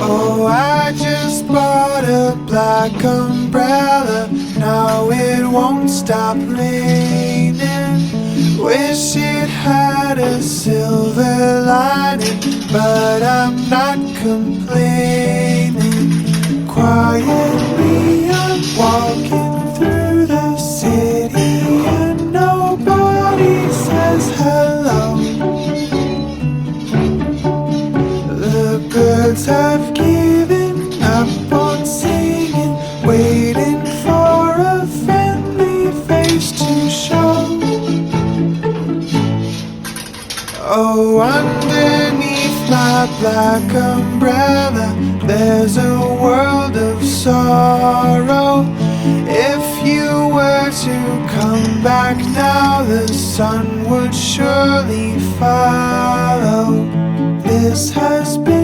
Oh, I just bought a black umbrella, now it won't stop raining. Wish it had a silver lining, but I'm not complaining. Quietly I'm walking through the city and nobody says hello. The birds have given up on singing, waiting for a friendly face to show. Oh, underneath my black umbrella, there's a world of sorrow. If you were to come back now, the sun would surely follow. This has been